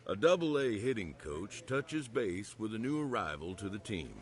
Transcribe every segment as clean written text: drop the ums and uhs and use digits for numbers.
A Double-A hitting coach touches base with a new arrival to the team.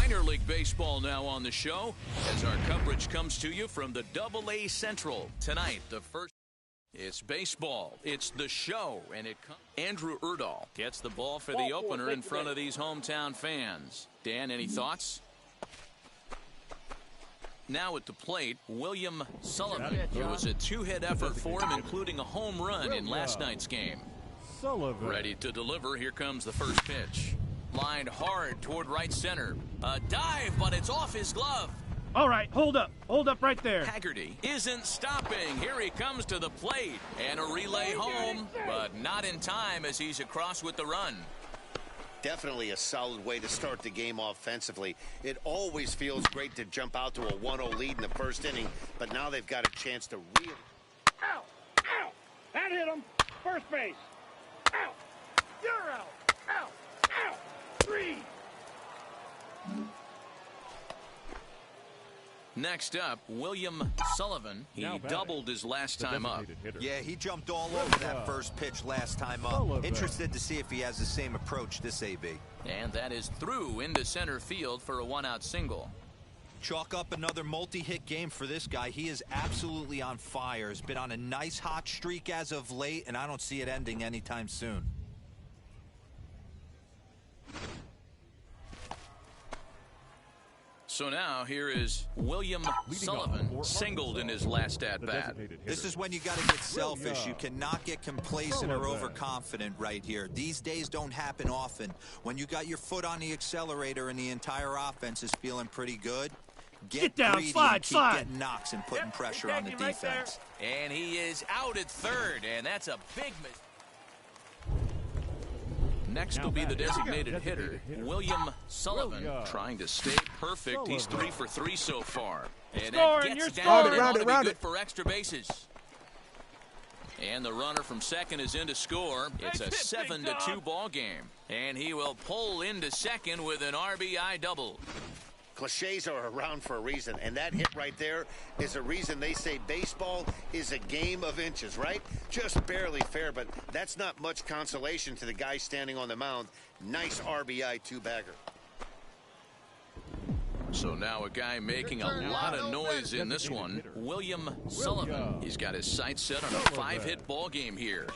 Minor League Baseball now on the show as our coverage comes to you from the Double-A Central. Tonight, the first. It's baseball. It's the show, and it comes. Andrew Erdahl gets the ball for the opener in front of these hometown fans. Dan, any thoughts? Now at the plate, William Sullivan. It was a two-hit effort for him, including a home run in last night's game. Sullivan. Ready to deliver. Here comes the first pitch. Lined hard toward right center. A dive, but it's off his glove. All right, hold up. Hold up right there. Haggerty isn't stopping. Here he comes to the plate. And a relay home, but not in time as he's across with the run. Definitely a solid way to start the game offensively. It always feels great to jump out to a 1-0 lead in the first inning, but now they've got a chance to really... Ow! Ow! That hit him! First base! Ow! You're out! Ow! Ow! 3! Next up, William Sullivan. He doubled his last time up. Yeah, he jumped all over that first pitch last time up. Interested to see if he has the same approach this AB. And that is through into center field for a one-out single. Chalk up another multi-hit game for this guy. He is absolutely on fire. Has been on a nice hot streak as of late, and I don't see it ending anytime soon. So now here is William Sullivan, singled in his last at-bat. This is when you got to get selfish. You cannot get complacent or overconfident right here. These days don't happen often. When you got your foot on the accelerator and the entire offense is feeling pretty good, get down, greedy slide, and keep slide. getting knocks and putting pressure on the defense. And he is out at third, and that's a big mistake. Next will be the designated hitter, William Sullivan, trying to stay perfect. He's 3 for 3 so far. And that gets down and ought to be good for extra bases. And the runner from second is in to score. It's a 7-2 ball game. And he will pull into second with an RBI double. Cliches are around for a reason, and that hit right there is a reason they say baseball is a game of inches, right? Just barely fair, but that's not much consolation to the guy standing on the mound. Nice RBI two-bagger. So now a guy making a lot of noise in this one, William Sullivan. He's got his sights set on a 5-hit ball game here.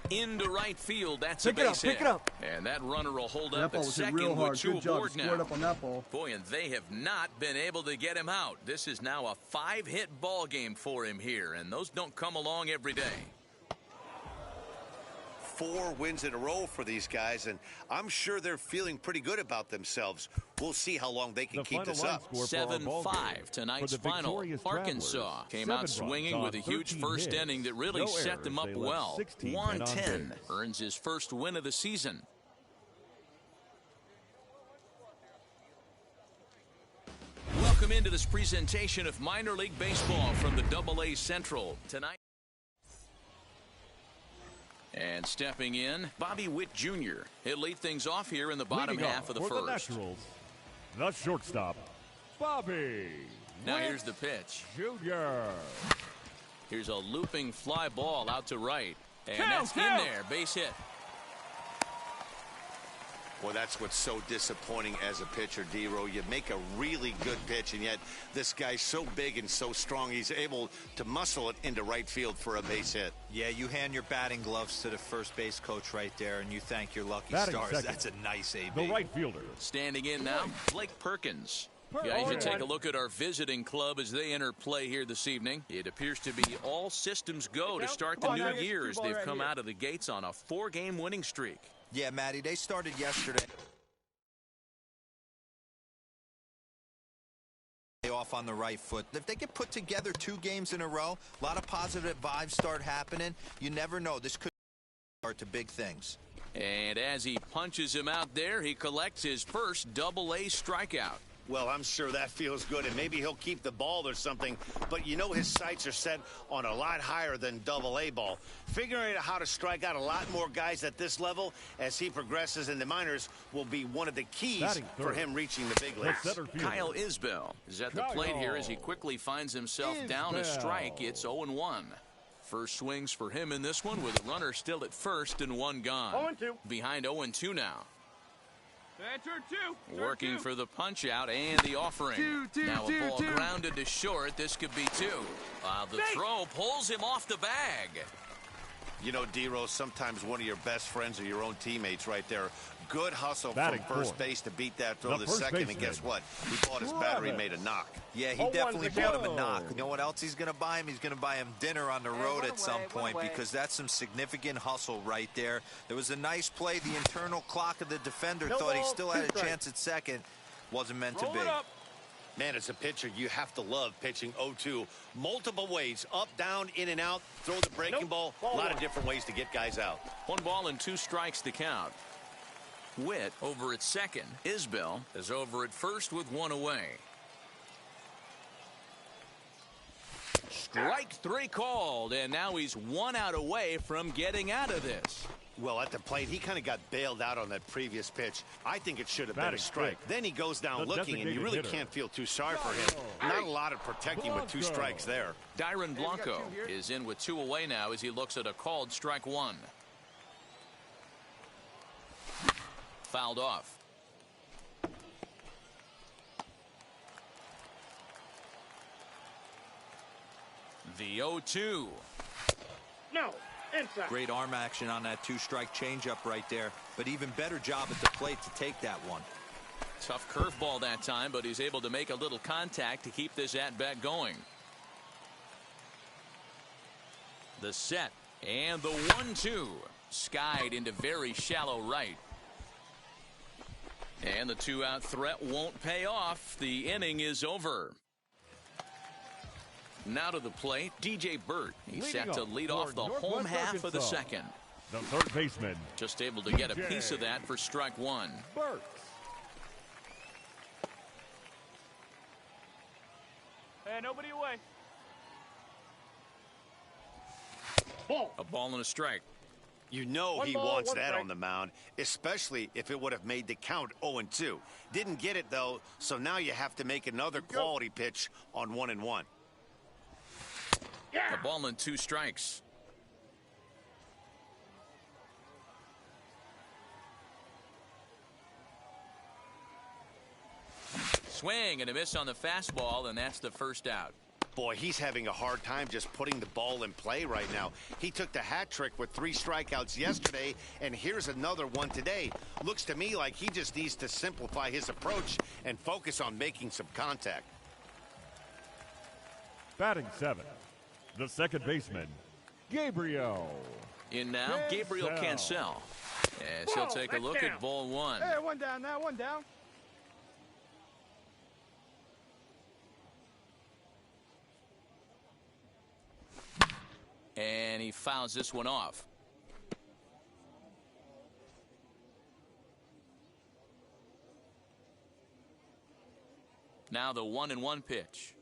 Into right field, that's a base hit. And that runner will hold up at second with 2 aboard now. Boy, and they have not been able to get him out. This is now a 5-hit ball game for him here, and those don't come along every day. 4 wins in a row for these guys, and I'm sure they're feeling pretty good about themselves. We'll see how long they can keep this up. 7-5 tonight's final. Arkansas came out swinging with a huge first inning that really set them up well. Juan 10 earns his first win of the season. Welcome into this presentation of minor league baseball from the Double-A Central tonight. And stepping in, Bobby Witt Jr. He'll lead things off here in the bottom half of the first. The Naturals, the shortstop, Bobby Now here's the pitch. Jr. Here's a looping fly ball out to right. And that's in there. Base hit. Well, that's what's so disappointing as a pitcher, D-Row. You make a really good pitch, and yet this guy's so big and so strong, he's able to muscle it into right field for a base hit. Yeah, you hand your batting gloves to the first base coach right there, and you thank your lucky stars. Second. That's a nice AB. The right fielder. Standing in now, Blake Perkins. Guys, you take a look at our visiting club as they enter play here this evening. It appears to be all systems go to start the new year as they've come out of the gates on a 4-game winning streak. Yeah, Matty, they started yesterday off on the right foot. If they can put together 2 games in a row, a lot of positive vibes start happening. You never know. This could start to big things. And as he punches him out there, he collects his first double-A strikeout. Well, I'm sure that feels good, and maybe he'll keep the ball or something, but you know his sights are set on a lot higher than double-A ball. Figuring out how to strike out a lot more guys at this level as he progresses in the minors will be one of the keys for him reaching the big leagues. Kyle Isbell is at the plate here as he quickly finds himself down a strike. It's 0-1. First swings for him in this one with a runner still at first and 1 gone. 0-2. Behind 0-2 now. Turn two. Working for the punch out and the offering. Now a ball grounded to short. This could be 2. The throw pulls him off the bag. You know, D-Rose, sometimes one of your best friends are your own teammates right there. Good hustle from first base to beat that throw to second, and guess what? He bought his battery made a knock. Yeah, he definitely bought him a knock. You know what else he's going to buy him? He's going to buy him dinner on the road at some point because that's some significant hustle right there. There was a nice play. The internal clock of the defender thought he still had a chance at second. Wasn't meant to be. Man, as a pitcher, you have to love pitching 0-2. Multiple ways, up, down, in and out, throw the breaking ball. A lot of different ways to get guys out. 1 ball and 2 strikes to count. Witt over at second. Isbell is over at first with 1 away. Strike 3 called, and now he's 1 out away from getting out of this. Well, at the plate, he kind of got bailed out on that previous pitch. I think it should have been a strike. Then he goes down looking, and you really can't feel too sorry for him. Not a lot of protecting with 2 strikes there. Dyron Blanco is in with 2 away now as he looks at a called strike 1. Fouled off. The 0-2. No. Inside. Great arm action on that 2-strike changeup right there, but even better job at the plate to take that one. Tough curveball that time, but he's able to make a little contact to keep this at-bat going. The set and the 1-2. Skied into very shallow right. And the 2-out threat won't pay off. The inning is over. Now to the plate, DJ Burt. He's set to lead off the home half of the second. The third baseman. Just able to get a piece of that for strike 1. Burks. Hey, nobody away. A ball and a strike. You know he wants that on the mound, especially if it would have made the count 0-2. Didn't get it, though, so now you have to make another quality pitch on 1-1. A ball and 2 strikes. Swing and a miss on the fastball, and that's the first out. Boy, he's having a hard time just putting the ball in play right now. He took the hat trick with 3 strikeouts yesterday, and here's another one today. Looks to me like he just needs to simplify his approach and focus on making some contact. Batting 7. The second baseman, Gabriel. In now, Gabriel Cancel. As he'll take a look at ball 1. Hey, 1 down now, 1 down. And he fouls this one off. Now the 1-1 pitch.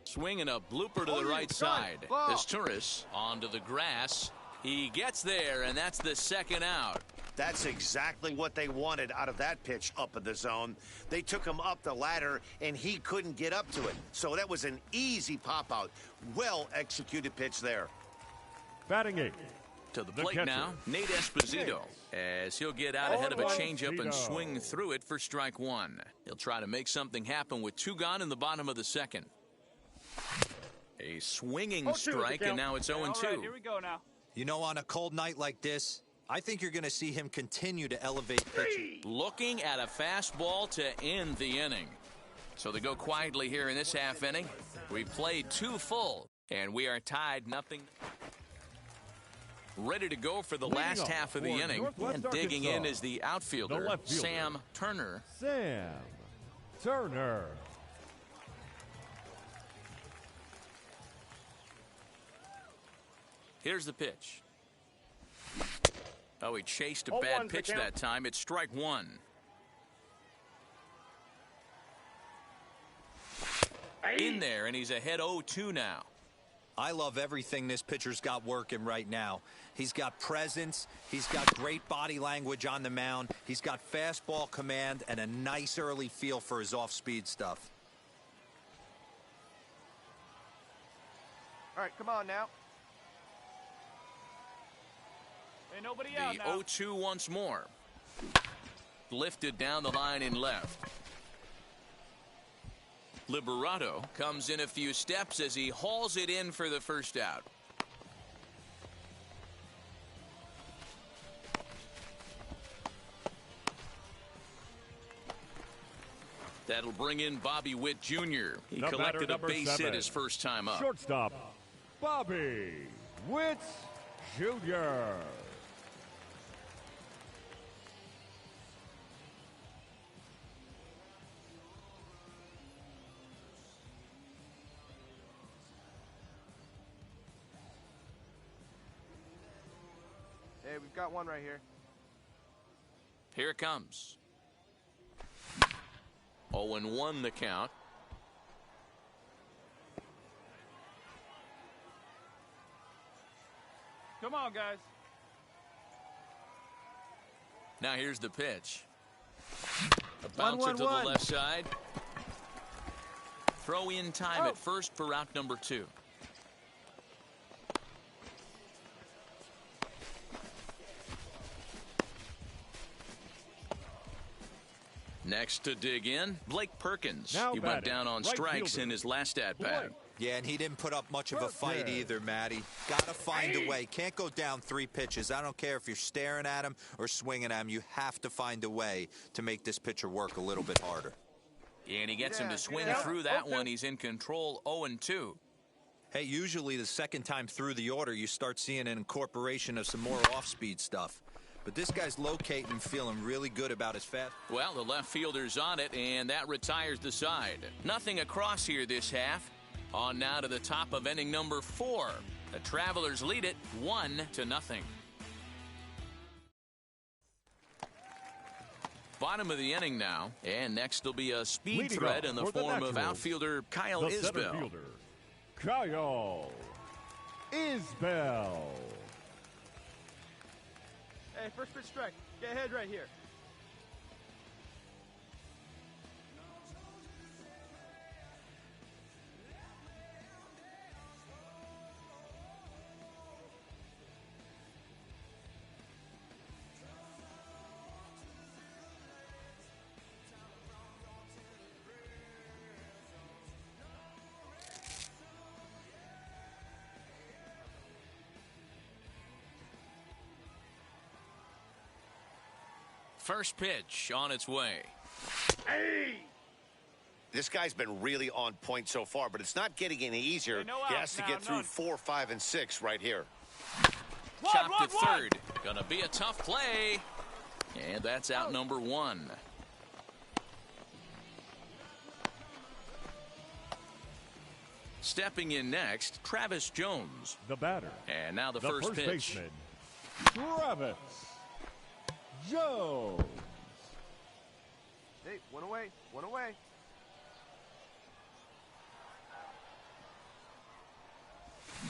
Swinging a blooper to the right side. Esturis onto the grass. He gets there, and that's the second out. That's exactly what they wanted out of that pitch up in the zone. They took him up the ladder, and he couldn't get up to it. So that was an easy pop-out. Well-executed pitch there. Batting 8. To the plate now, Nate Esposito, as he'll get out ahead of a changeup and swing through it for strike 1. He'll try to make something happen with 2 gone in the bottom of the second. A swinging strike, and now it's 0-2. Right, here we go now. You know, on a cold night like this, I think you're going to see him continue to elevate pitching. Looking at a fastball to end the inning. So they go quietly here in this half inning. We've played 2 full, and we are tied 0. Ready to go for the last half of the inning. And digging in is the outfielder, Sam Turner. Sam Turner. Here's the pitch. Oh, he chased a bad pitch that time. It's strike one. In there, and he's ahead 0-2 now. I love everything this pitcher's got working right now. He's got presence. He's got great body language on the mound. He's got fastball command and a nice early feel for his off-speed stuff. All right, come on now. Ain't nobody out now. The 0-2 once more. Lifted down the line in left. Liberato comes in a few steps as he hauls it in for the first out. That'll bring in Bobby Witt Jr. He collected a base hit his first time up. Shortstop, Bobby Witt Jr. Hey, we've got one right here. Here it comes. 0-1 the count. Come on, guys. Now here's the pitch. A bouncer to the left side. Throw in time at first for out number 2. Next to dig in, Blake Perkins. He went down on strikes in his last at-bat. Yeah, and he didn't put up much of a fight either, Matty. Got to find a way. Can't go down 3 pitches. I don't care if you're staring at him or swinging at him. You have to find a way to make this pitcher work a little bit harder. And he gets him to swing through that one. He's in control, 0-2. Hey, usually the second time through the order, you start seeing an incorporation of some more off-speed stuff. But this guy's locating and feeling really good about his fast. Well, the left fielder's on it, and that retires the side. Nothing across here this half. On now to the top of inning number 4. The Travelers lead it 1-0. Bottom of the inning now, and next will be a speed threat in the form of outfielder Kyle Isbell. Kyle Isbell. Hey, first pitch strike. Get ahead right here. First pitch on its way. Hey! This guy's been really on point so far, but it's not getting any easier. He has to get through 4, 5, and 6 right here. Chopped to third. Gonna be a tough play. And that's out number 1. Stepping in next, Travis Jones. The batter. And now the first pitch. Baseman, Travis Jones. Hey, one away, one away.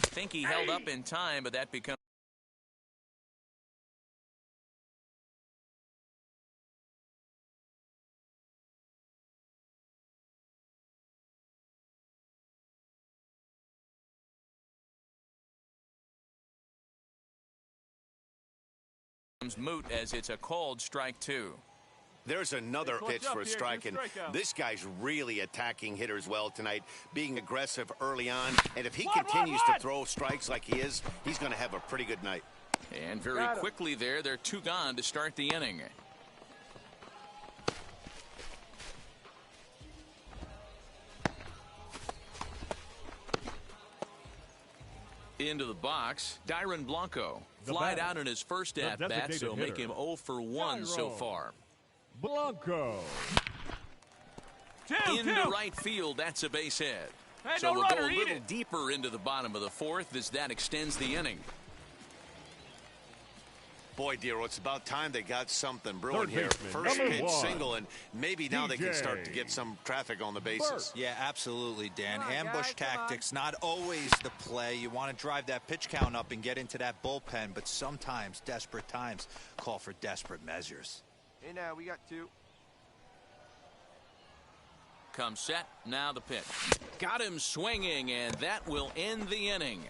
Think he held up in time, but that becomes moot as it's a called strike 2. There's another pitch for a strike, and this guy's really attacking hitters well tonight, being aggressive early on, and if he continues to throw strikes like he is, he's going to have a pretty good night. And very quickly there, they're 2 gone to start the inning. Into the box, Dyron Blanco. Flied out in his first at-bat, so make him 0 for 1 so far. Blanco. Into right field, that's a base hit. So we'll go a little deeper into the bottom of the fourth as that extends the inning. Boy, Dero, it's about time they got something brewing here. First pitch single, and maybe now they can start to get some traffic on the bases. Yeah, absolutely, Dan. Ambush tactics, not always the play. You want to drive that pitch count up and get into that bullpen, but sometimes desperate times call for desperate measures. Hey, now we got 2. Come set, now the pitch. Got him swinging, and that will end the inning.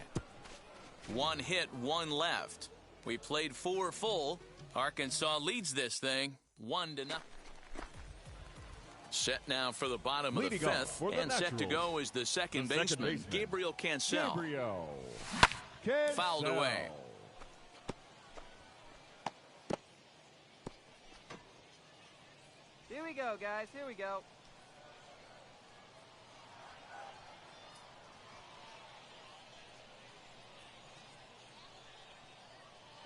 1 hit, 1 left. We played 4 full. Arkansas leads this thing 1-0. Set now for the bottom of the 5th, and set to go is the second baseman, Gabriel Cancel. Fouled away. Here we go, guys. Here we go.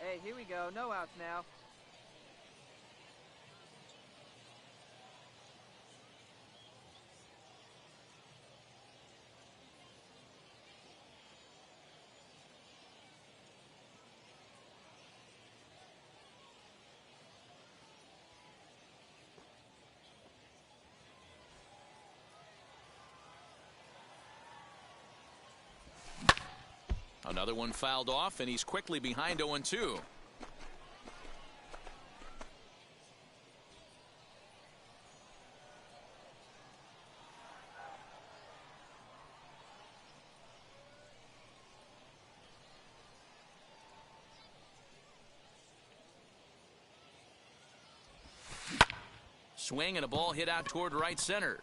Hey, here we go. No outs now. Another one fouled off, and he's quickly behind 0-2. Swing and a ball hit out toward right center.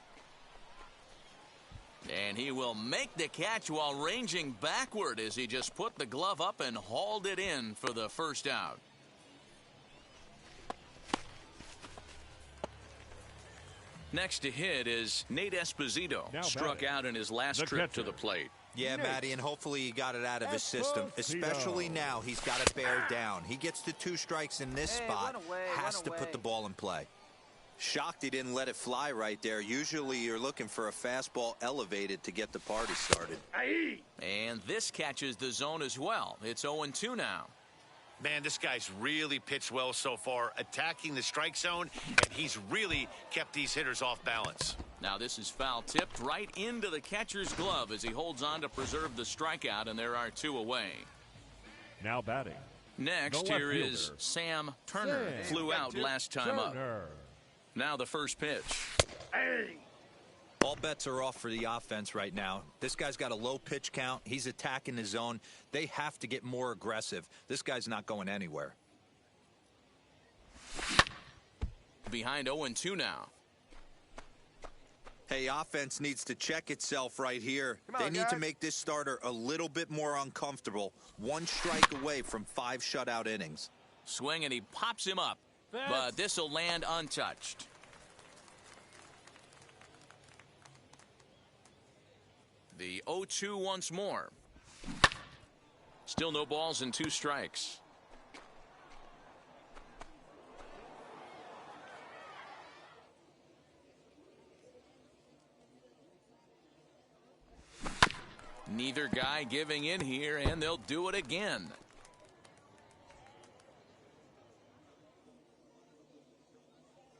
And he will make the catch while ranging backward as he just put the glove up and hauled it in for the first out. Next to hit is Nate Esposito. Struck out in his last trip to the plate. Yeah, Matty, and hopefully he got it out of his system. Especially now, he's got to bear down. He gets the 2 strikes in this spot, has to put the ball in play. Shocked he didn't let it fly right there. Usually you're looking for a fastball elevated to get the party started. And this catches the zone as well. It's 0-2 now. Man, this guy's really pitched well so far, attacking the strike zone, and he's really kept these hitters off balance. Now this is foul tipped right into the catcher's glove as he holds on to preserve the strikeout, and there are 2 away. Now batting. Next here is Sam Turner. Flew out last time up. Now the first pitch. All bets are off for the offense right now. This guy's got a low pitch count. He's attacking the zone. They have to get more aggressive. This guy's not going anywhere. Behind 0-2 now. Hey, offense needs to check itself right here. They need to make this starter a little bit more uncomfortable. 1 strike away from 5 shutout innings. Swing, and he pops him up. But this will land untouched. The 0-2 once more. Still no balls and 2 strikes. Neither guy giving in here, and they'll do it again.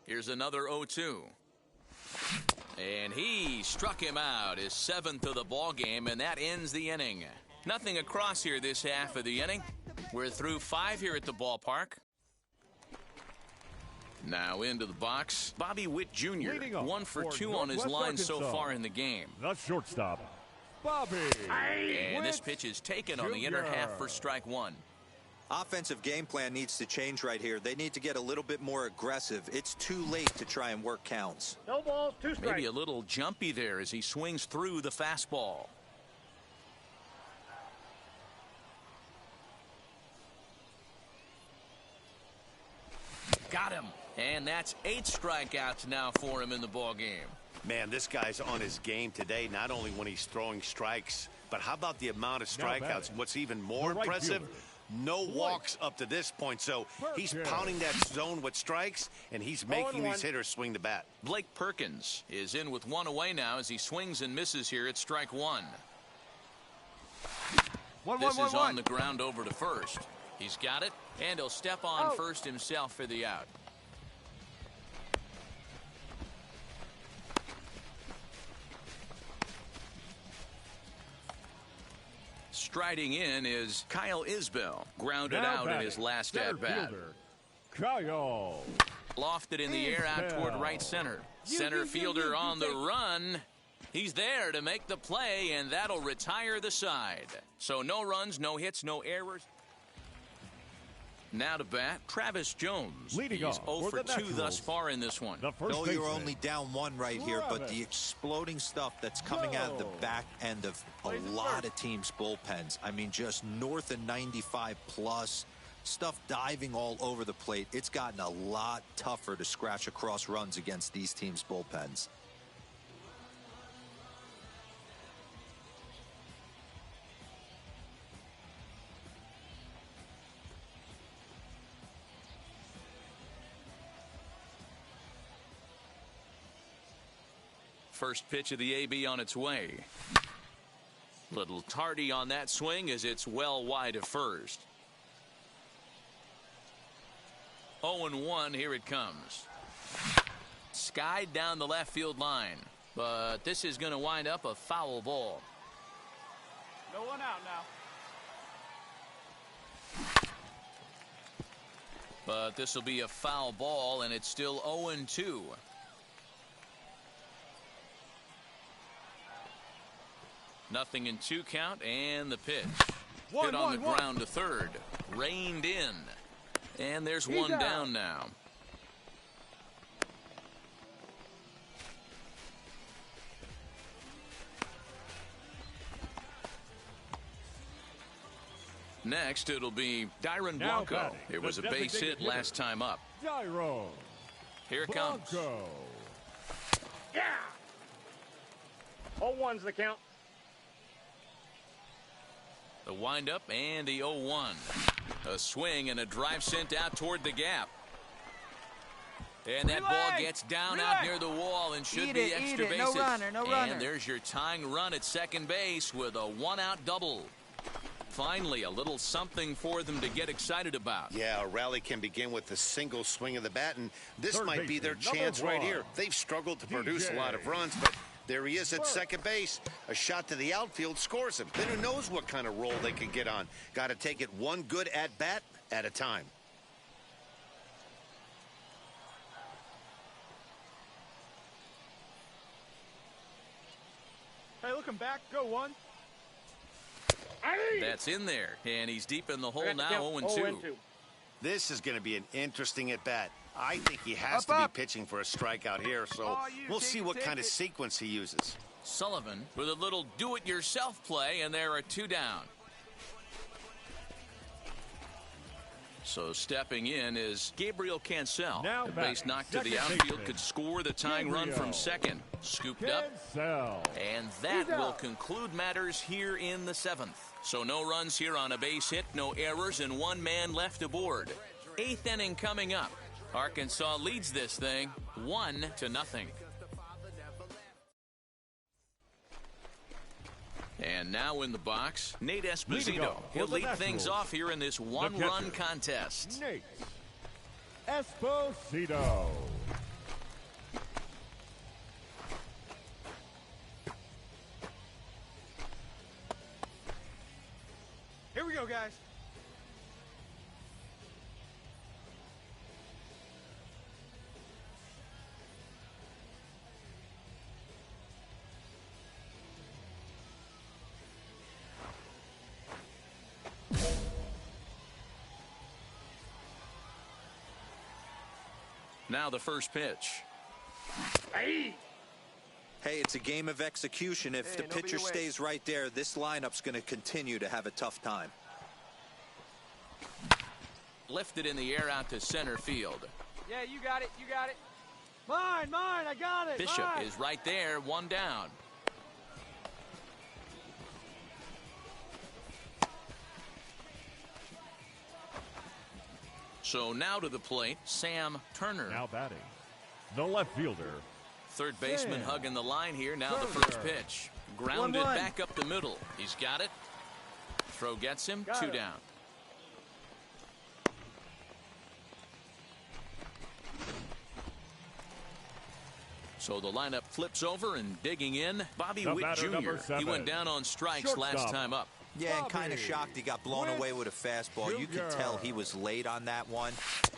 Here's another 0-2. And he struck him out, his 7th of the ball game, and that ends the inning. Nothing across here this half of the inning. We're through 5 here at the ballpark. Now into the box, Bobby Witt Jr. 1 for 2 on his line so far in the game. The shortstop, Bobby. And this pitch is taken on the inner half for strike 1. Offensive game plan needs to change right here. They need to get a little bit more aggressive. It's too late to try and work counts. No balls, 2 strikes. Maybe a little jumpy there as he swings through the fastball. Got him. And that's 8 strikeouts now for him in the ball game. Man, this guy's on his game today, not only when he's throwing strikes, But how about the amount of strikeouts? batting, What's even more the right impressive, fielder, no walks up to this point. So he's Perkins. pounding that zone with strikes, and he's making these hitters swing the bat. Blake Perkins is in with one away now as he swings and misses here at strike one. This is on the ground over to first. He's got it, and he'll step on first himself for the out. Striding in is Kyle Isbell, grounded Now out batting, in his last center at-bat. fielder, Kyle. Lofted in the air out toward right center. Center fielder on the run. He's there to make the play, and that'll retire the side. So no runs, no hits, no errors. Now to bat, Travis Jones. Leading He's off 0 for for the 2 thus Naturals, far in this one. The first No, you're baseman. only down one right here, but the exploding stuff that's coming out of the back end of a lot of teams' bullpens. I mean, just north of 95 plus, stuff diving all over the plate. It's gotten a lot tougher to scratch across runs against these teams' bullpens. First pitch of the AB on its way. Little tardy on that swing as it's well wide of first. 0-1, here it comes. Skied down the left field line, but this is going to wind up a foul ball. No one out now. But this will be a foul ball, and it's still 0-2. Nothing in 2 count, and the pitch. Hit on the ground to third. Reined in. And there's one down now. Next, it'll be Dyron Now Blanco. batting, It was a the base hit designated last time up. Dyron Here it comes. Blanco. Yeah! 0-1's the count. The windup and the 0-1. A swing and a drive sent out toward the gap. And that ball gets down out near the wall and should be extra bases. No runner, no runner. And there's your tying run at second base with a 1-out double. Finally, a little something for them to get excited about. Yeah, a rally can begin with a single swing of the bat, and this Third might be their baseman, chance number right one. here. They've struggled to produce a lot of runs, but there he is at second base. A shot to the outfield scores him. Then who knows what kind of roll they can get on. Got to take it one good at-bat at a time. Hey, looking back, go one. That's in there, and he's deep in the hole now, 0-2. This is going to be an interesting at-bat. I think he has to be pitching for a strikeout here, so we'll see what kind of sequence he uses. Sullivan with a little do-it-yourself play, and there are 2 down. So stepping in is Gabriel Cancel. Now The base batting, knock to the second outfield baseman, could score the tying run from Gabriel second. Scooped up. Cancel. And that will conclude matters here in the 7th. So no runs here on a base hit, no errors, and 1 man left aboard. 8th inning coming up. Arkansas leads this thing 1-0. And now in the box, Nate Esposito. He'll lead things off here in this 1-run contest. Nate Esposito. Here we go, guys. Now the first pitch. Hey, it's a game of execution. If the pitcher stays right there, this lineup's going to continue to have a tough time. Lifted in the air out to center field. Yeah, you got it, you got it. Mine, I got it. Bishop is right there, 1 down. So now to the plate, Sam Turner. Now batting, the left fielder. Third baseman Sam hugging the line here. Now the Turner. first pitch. Grounded 1-1. back up the middle. He's got it. Throw gets him. Got 2 it. down. So the lineup flips over and digging in. Bobby The Witt batter, Jr. number He 7. went down on strikes last Shortstop. time up. Yeah, and kind of Bobby shocked he got blown Witt away with a fastball. You could Jr. tell he was late on that one.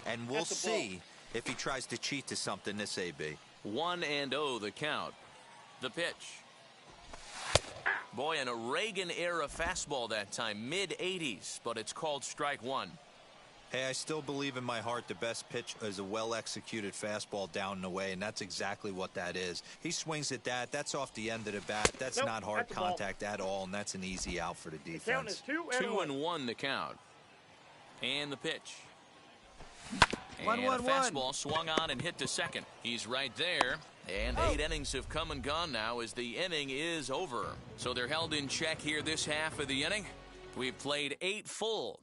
And we'll That's the ball. see if he tries to cheat to something this AB. 1-0 the count. The pitch. Boy, in a Reagan-era fastball that time, mid-80s, but it's called strike 1. Hey, I still believe in my heart the best pitch is a well-executed fastball down and away, and that's exactly what that is. He swings at that. That's off the end of the bat. That's Nope, not hard that's the ball. contact at all, and that's an easy out for the The count is defense. 2-1 the count. And the pitch. And 1-1-1. a fastball swung on and hit to second. He's right there. And 8 innings have come and gone now as the inning is over. So they're held in check here this half of the inning. We've played 8 full.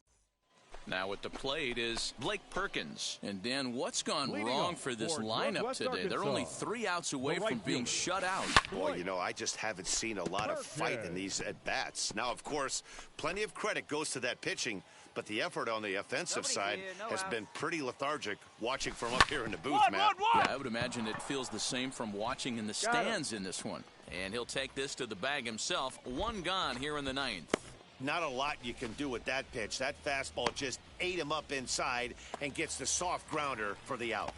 Now at the plate is Blake Perkins. And Dan, what's gone Leading wrong off for this for lineup Northwest today? They're only Arkansas. 3 outs away The right from being fielder. shut out. Boy, you know, I just haven't seen a lot of fight in these at-bats. Now, of course, plenty of credit goes to that pitching, but the effort on the offensive Nobody side here, no has outs. been pretty lethargic watching from up here in the booth, Matt. Yeah, I would imagine it feels the same from watching in the stands in this one. And he'll take this to the bag himself. 1 gone here in the 9th. Not a lot you can do with that pitch. That fastball just ate him up inside and gets the soft grounder for the out.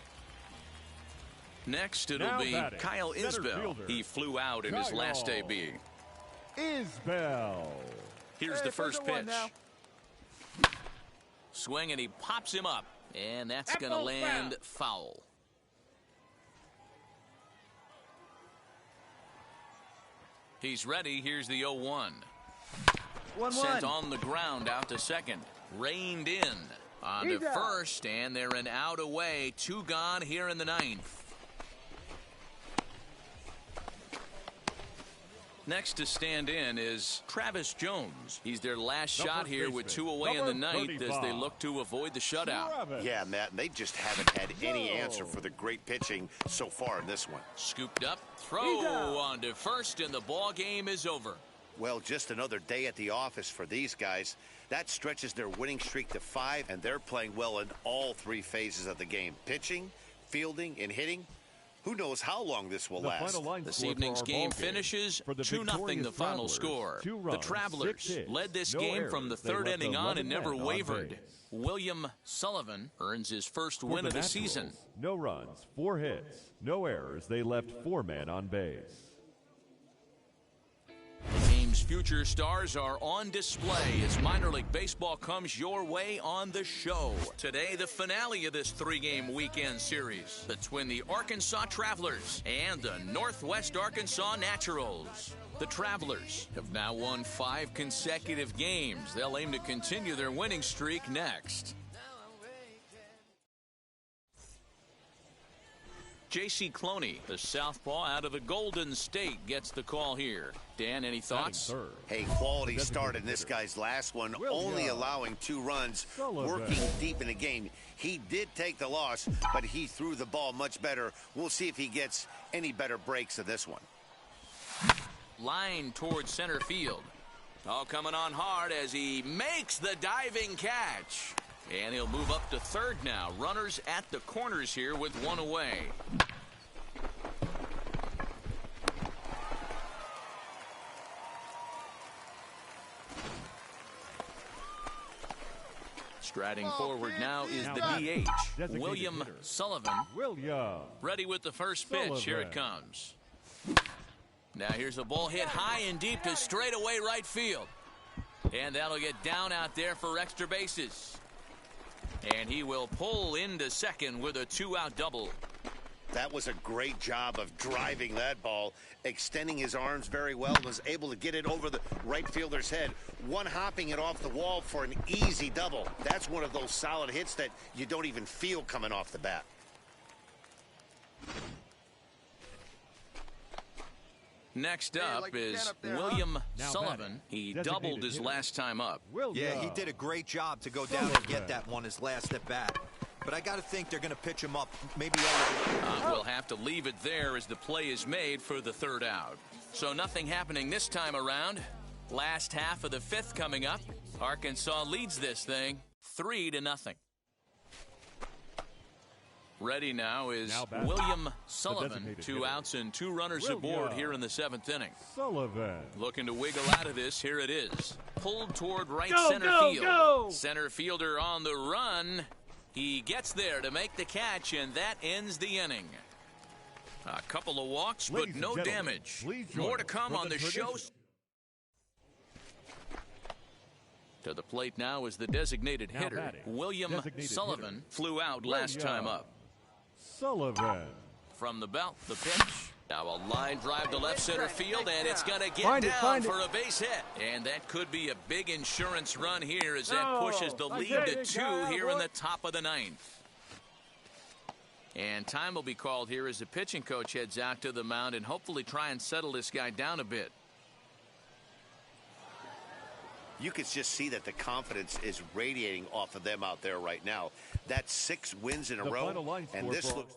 Next, it'll Now be batting, Kyle center Isbell. fielder, He flew out in his last Kyle AB. Isbell. Here's Hey, the first 1-1 pitch. now. Swing, and he pops him up. And that's That going to ball's land foul. He's ready. Here's the 0-1. 1-1. Sent on the ground out to second. Reined in. On to He's out. first, and they're an out away. 2 gone here in the 9th. Next to stand in is Travis Jones. He's their last The shot first here with baseman, 2 away in the number 9th as they 35. look to avoid the shutout. Travis. Yeah, Matt, and they just haven't had any answer for the great pitching so far in this one. Scooped up, throw He's out. on to first, and the ball game is over. Well, just another day at the office for these guys. That stretches their winning streak to 5, and they're playing well in all 3 phases of the game. Pitching, fielding, and hitting. Who knows how long this will The last. final line This score for evening's our game ball finishes For the 2-0 victorious the final Travelers, score. 2 The runs, Travelers 6 hits, led this no game from the errors. They 3rd left inning on 11 and never men on wavered. base. William Sullivan earns his first For win the of the Naturals, season. No runs, 4 hits, no errors. They left 4 men on base. The game's future stars are on display as minor league baseball comes your way on the show. Today, the finale of this 3-game weekend series between the Arkansas Travelers and the Northwest Arkansas Naturals. The Travelers have now won 5 consecutive games. They'll aim to continue their winning streak next. J.C. Cloney, the southpaw out of the Golden State, gets the call here. Dan, any thoughts? Batting third. Hey, quality The start in designated this hitter. guy's last one, William only allowing 2 runs, Sullivan. working deep in the game. He did take the loss, but he threw the ball much better. We'll see if he gets any better breaks of this one. Line towards center field. All coming on hard as he makes the diving catch. And he'll move up to third now. Runners at the corners here with 1 away. Striding forward now is Now the batting, DH, designated William hitter. Sullivan. William. Ready with the first pitch. Here it Sullivan. comes. Now here's a ball hit high and deep to straightaway right field. And that'll get down out there for extra bases. And he will pull into second with a 2-out double. That was a great job of driving that ball, extending his arms very well, and was able to get it over the right fielder's head, one-hopping it off the wall for an easy double. That's one of those solid hits that you don't even feel coming off the bat. Next up is William Sullivan. He Designated doubled his hitter. last time up. William. Yeah, he did a great job to go down and get that one his last at bat. but I got to think they're going to pitch him up. Maybe we'll have to leave it there as the play is made for the third out. So nothing happening this time around. Last half of the fifth coming up. Arkansas leads this thing 3-0. Ready now is William Sullivan. 2 outs and 2 runners aboard here in the 7th inning. Sullivan looking to wiggle out of this. Here it is. Pulled toward right center field. Go! Center fielder on the run. He gets there to make the catch, and that ends the inning. A couple of walks, but no damage. More to come on the show. To the plate now is the designated hitter, William Sullivan. Flew out last time up. Sullivan. From the belt, the pitch. Now a line drive to left center field, and it's going to get down for a base hit. And that could be a big insurance run here as that pushes the lead to 2 here in the top of the 9th. And time will be called here as the pitching coach heads out to the mound and hopefully try and settle this guy down a bit. You could just see that the confidence is radiating off of them out there right now. That's 6 wins in a row, and this looks